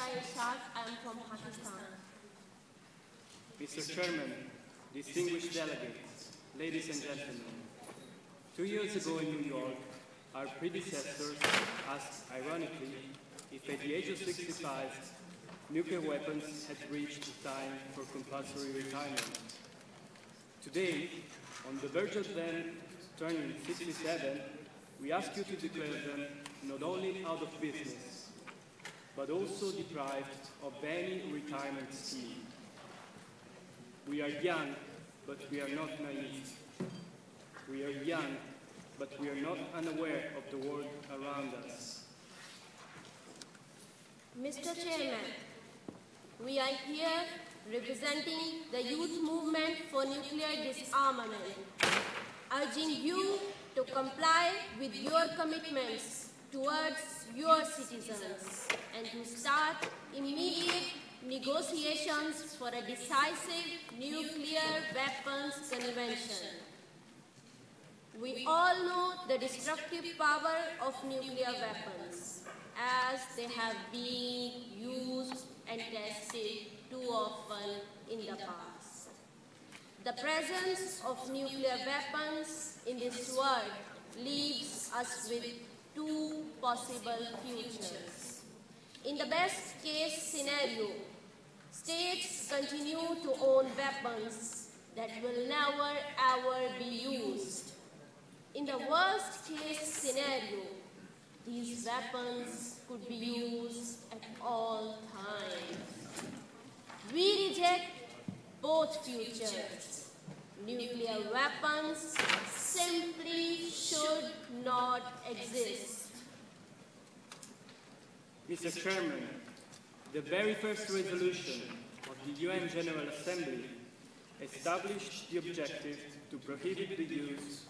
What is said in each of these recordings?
Irshad. I am from Pakistan. Mr. Chairman, distinguished delegates, ladies and gentlemen, 2 years ago in New York, our predecessors asked, ironically, if at the age of 65, nuclear weapons had reached the time for compulsory retirement. Today, on the verge of them turning 67, we ask you to declare them not only out of business, but also deprived of any retirement scheme. We are young, but we are not naive. We are young, but we are not unaware of the world around us. Mr. Chairman, we are here representing the youth movement for nuclear disarmament, urging you to comply with your commitments towards your citizens and to start immediate negotiations for a decisive nuclear weapons convention. We all know the destructive power of nuclear weapons, as they have been used and tested too often in the past. The presence of nuclear weapons in this world leaves us with two possible futures. In the best case scenario, states continue to own weapons that will never ever be used. In the worst case scenario, these weapons could be used at all times. We reject both futures. Nuclear weapons simply should not exist. Mr. Chairman, the very first resolution of the UN General Assembly established the objective to prohibit the use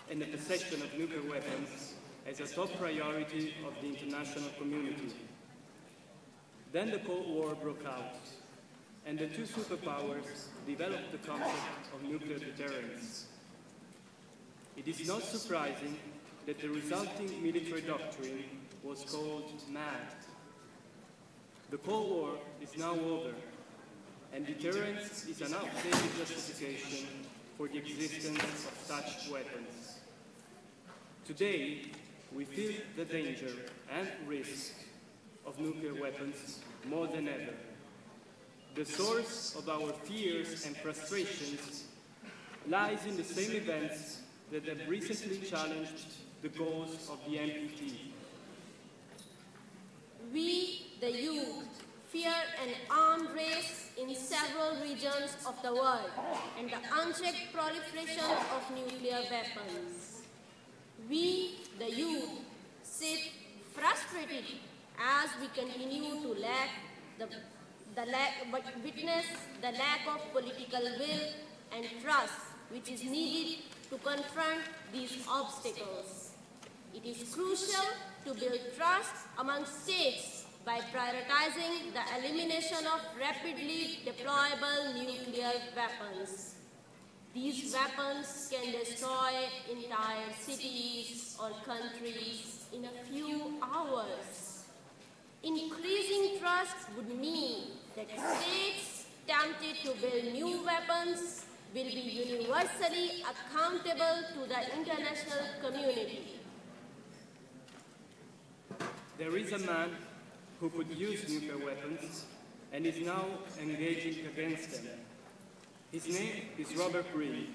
and the possession of nuclear weapons as a top priority of the international community. Then the Cold War broke out, and the two superpowers developed the concept of nuclear deterrence. It is not surprising that the resulting military doctrine was called MAD. The Cold War is now over, and deterrence is an outdated justification for the existence of such weapons. Today, we feel the danger and risk of nuclear weapons more than ever. The source of our fears and frustrations lies in the same events that have recently challenged the goals of the Npt. We, the youth, fear an armed race in several regions of the world and the unchecked proliferation of nuclear weapons. We, the youth, sit frustrated as we continue to witness the lack of political will and trust which is needed to confront these obstacles. It is crucial to build trust among states by prioritizing the elimination of rapidly deployable nuclear weapons. These weapons can destroy entire cities or countries in a few hours. Increasing trust would mean that states tempted to build new weapons will be universally accountable to the international community. There is a man who could use nuclear weapons and is now engaging against them. His name is Robert Reed.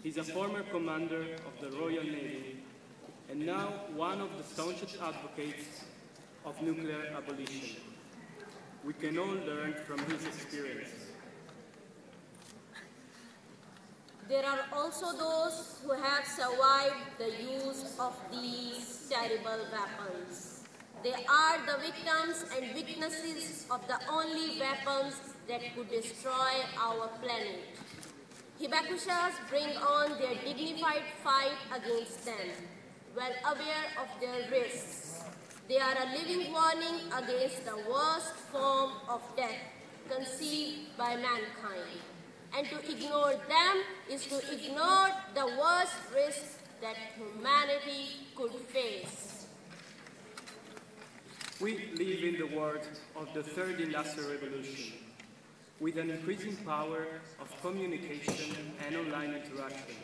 He's a former commander of the Royal Navy and now one of the staunchest advocates of nuclear abolition. We can all learn from his experience. There are also those who have survived the use of these terrible weapons. They are the victims and witnesses of the only weapons that could destroy our planet. Hibakushas bring on their dignified fight against them, well aware of their risks. They are a living warning against the worst form of death conceived by mankind. And to ignore them is to ignore the worst risks that humanity could face. We live in the world of the third industrial revolution, with an increasing power of communication and online interaction.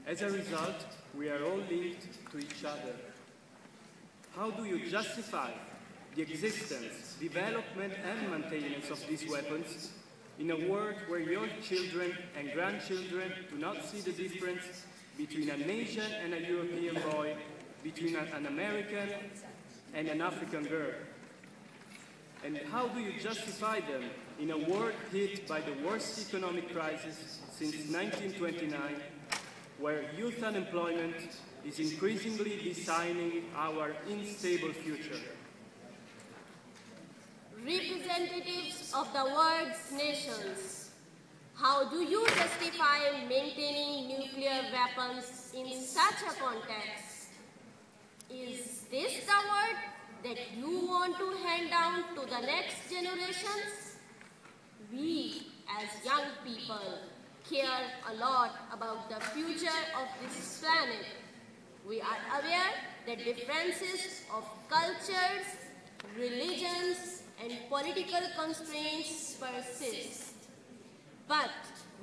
As a result, we are all linked to each other. How do you justify the existence, development and maintenance of these weapons in a world where your children and grandchildren do not see the difference between an Asian and a European boy, between an American and an African girl? And how do you justify them in a world hit by the worst economic crisis since 1929, where youth unemployment is increasingly designing our unstable future? Representatives of the world's nations, how do you justify maintaining nuclear weapons in such a context? Is this the world that you want to hand down to the next generations? We, as young people, care a lot about the future of this planet. We are aware that differences of cultures, religions, and political constraints persist. But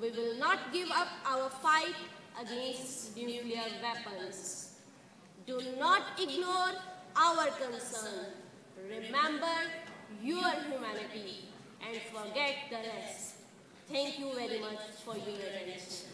we will not give up our fight against nuclear weapons. Do not ignore our concern. Remember your humanity and forget the rest. Thank you very much for your attention.